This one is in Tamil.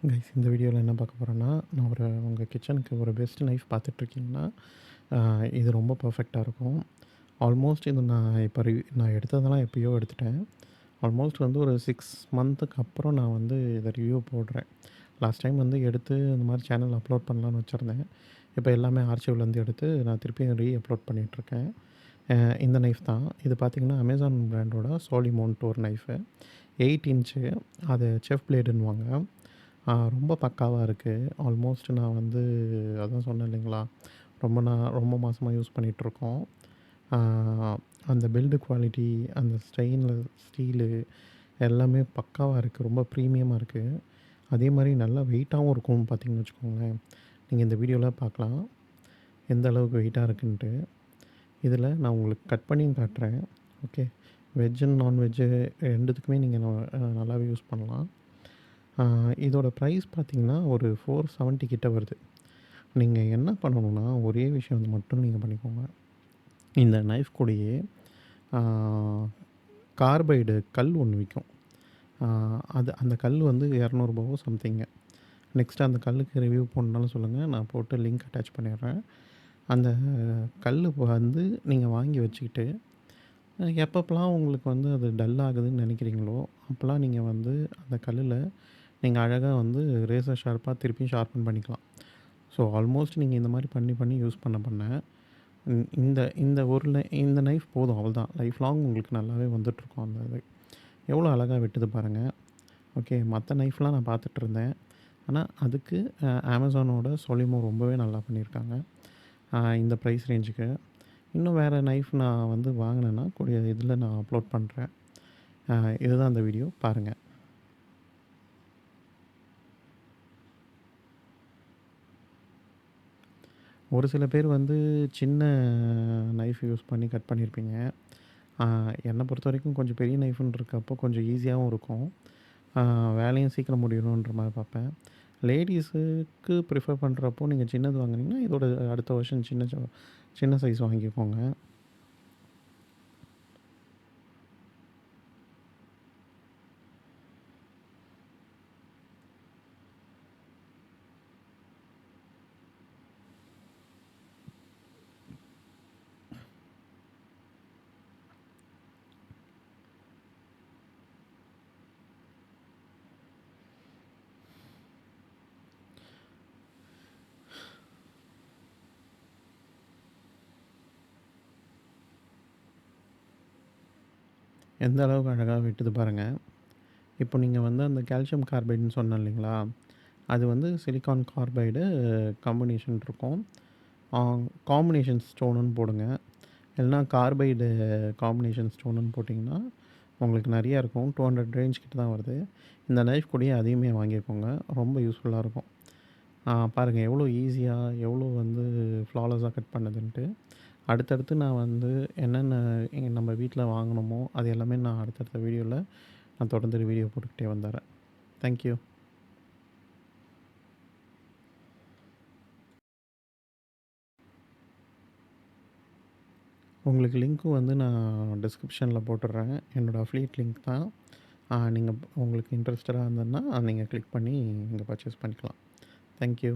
கைஸ் இந்த வீடியோவில் என்ன பார்க்க போகிறேன்னா, நான் உங்கள் கிச்சனுக்கு ஒரு பெஸ்ட் நைஃப் பார்த்துட்ருக்கீங்கன்னா, இது ரொம்ப பர்ஃபெக்டாக இருக்கும். ஆல்மோஸ்ட் இது நான் எடுத்ததெல்லாம் எப்பயோ எடுத்துட்டேன். ஆல்மோஸ்ட் வந்து ஒரு 6 மந்த்துக்கு அப்புறம் நான் வந்து இதை ரிவ்யூ போடுறேன். லாஸ்ட் டைம் வந்து எடுத்து இந்த மாதிரி சேனல் அப்லோட் பண்ணலான்னு வச்சுருந்தேன். இப்போ எல்லாமே ஆர்ச்சிவ்லேருந்து எடுத்து நான் திருப்பியும் அப்லோட் பண்ணிகிட்ருக்கேன். இந்த நைஃப் தான். இது பார்த்திங்கன்னா அமேசான் பிராண்டோட சோலிமோன்ட்டு ஒரு நைஃபு. 8 இன்ச்சு. அது செஃப் பிளேடுன்னுவாங்க. ரொம்ப பக்காவா இருக்குது. ஆல்மோஸ்ட் நான் வந்து அதான் சொன்னேன் இல்லைங்களா, ரொம்ப மாசமா யூஸ் பண்ணிகிட்ருக்கோம். ஆ அந்த பில்டு குவாலிட்டி, அந்த ஸ்டெயின்லெஸ் ஸ்டீலு எல்லாமே பக்காவா இருக்குது. ரொம்ப ப்ரீமியமாக இருக்குது. அதே மாரி நல்லா வெயிட்டாகவும் இருக்கும் பார்த்தீங்கன்னு வச்சுக்கோங்களேன். நீங்கள் இந்த வீடியோவில் பார்க்கலாம், எந்த அளவுக்கு வெயிட்டா இருக்குன்ட்டு. இதில் நான் உங்களுக்கு கட் பண்ணியும் காட்டுறேன். ஓகே. வெஜ் அண்ட் நான்வெஜ்ஜு 2த்துக்குமே நீங்கள் நல்லாவே யூஸ் பண்ணலாம். இதோட ப்ரைஸ் பார்த்தீங்கன்னா, ஒரு 470 கிட்ட வருது. நீங்க என்ன பண்ணணும்னா, ஒரே விஷயம் வந்து மட்டும் நீங்க பண்ணிக்கோங்க. இந்த நைஃப் கூடயே ஆ கார்பைடு கல் ஒண்ணு விக்கும். ஆ அந்த கல் வந்து ரூ. 200வோ சம்திங்கு. நெக்ஸ்ட் அந்த கல்லுக்கு ரிவ்யூ போடணுனாலும் சொல்லுங்க. நான் போட்டு லிங்க் அட்டாச் பண்ணிடுறேன். அந்த கல்லு வந்து நீங்க வாங்கி வச்சுக்கிட்டு, எப்பப்பலாம் உங்களுக்கு வந்து அது டல் ஆகுதுன்னு நெனைக்கிறீங்களோ, அப்பலாம் நீங்க வந்து அந்த கல்லுல நீங்க அழகா வந்து ரேசர் ஷார்ப்பா திருப்பியும் ஷார்ப்பன் பண்ணிக்கலாம். ஸோ ஆல்மோஸ்ட் நீங்க இந்த மாரி பண்ணி யூஸ் பண்ண இந்த இந்த ஒரு இந்த நைஃப் போதும் அவ்வளோதான். லைஃப் லாங் உங்களுக்கு நல்லாவே வந்துட்டுருக்கும் அந்த இது. எவ்வளோ அழகா வெட்டுது பாருங்க. ஓகே. மத்த நைஃப்லாம் நான் பார்த்துட்டுருந்தேன். ஆனா அதுக்கு அமேசானோட சொலிமோ ரொம்பவே நல்லா பண்ணியிருக்காங்க. இந்த ப்ரைஸ் ரேஞ்சுக்கு. இன்னும் வேறு நைஃப் நான் வந்து வாங்கினேன்னா கூடிய இதில நான் அப்லோட் பண்ணுறேன். இதுதான் அந்த வீடியோ பாருங்க. ஒரு சில பேர் வந்து சின்ன நைஃப் யூஸ் பண்ணி கட் பண்ணியிருப்பீங்க. என்ன பொறுத்தவரைக்கும் கொஞ்சம் பெரிய நைஃப்ன்னு இருக்கப்போ கொஞ்சம் ஈஸியாகவும் இருக்கும். வேலையும் சீக்கிரம் முடியணுன்ற மாரி பார்ப்பேன். லேடீஸுக்கு ப்ரிஃபர் பண்ணுறப்போ நீங்க சின்னது வாங்குனீங்கன்னா, இதோட அடுத்த வெர்ஷன் சின்ன சைஸ் வாங்கிக்கோங்க. எந்த அளவுக்கு அழகா வெட்டுது பாருங்க. இப்போ நீங்க வந்து அந்த கால்சியம் கார்பைடுன்னு சொன்னேன் இல்லைங்களா? அது வந்து சிலிக்கான் கார்பைடு காம்பினேஷன் இருக்கும். ஆ காம்பினேஷன் ஸ்டோனுன்னு போடுங்க. இல்லைனா கார்பைடு காம்பினேஷன் ஸ்டோனுன்னு போட்டிங்கன்னா, உங்களுக்கு நெறையா இருக்கும். 200 ரேஞ்ச் கிட்ட தான் வருது. இந்த நைஃப் கூடயே அதையுமே வாங்கிக்கோங்க. ரொம்ப யூஸ்ஃபுல்லா இருக்கும். பாருங்க எவ்வளோ ஈஸியா, எவ்வளோ வந்து ஃப்ளாலெஸ்ஸா கட் பண்ணுதுன்ட்டு. அடுத்தடுத்து நான் வந்து என்னென்ன நம்ம வீட்ல வாங்குனோமோ, அது எல்லாமே நான் அடுத்தடுத்த வீடியோல நான் தொடர்ந்து வீடியோ போட்டுக்கிட்டே வந்துர்றேன். Thank you. உங்களுக்கு லிங்க்கும் வந்து நான் டிஸ்கிரிப்ஷன்ல போட்டுடுறேன். என்னோட அஃபிலியேட் லிங்க் தான். நீங்க உங்களுக்கு இன்ட்ரெஸ்டடா இருந்ததுன்னா, நீங்க கிளிக் பண்ணி இங்க பர்ச்சேஸ் பண்ணிக்கலாம். Thank you.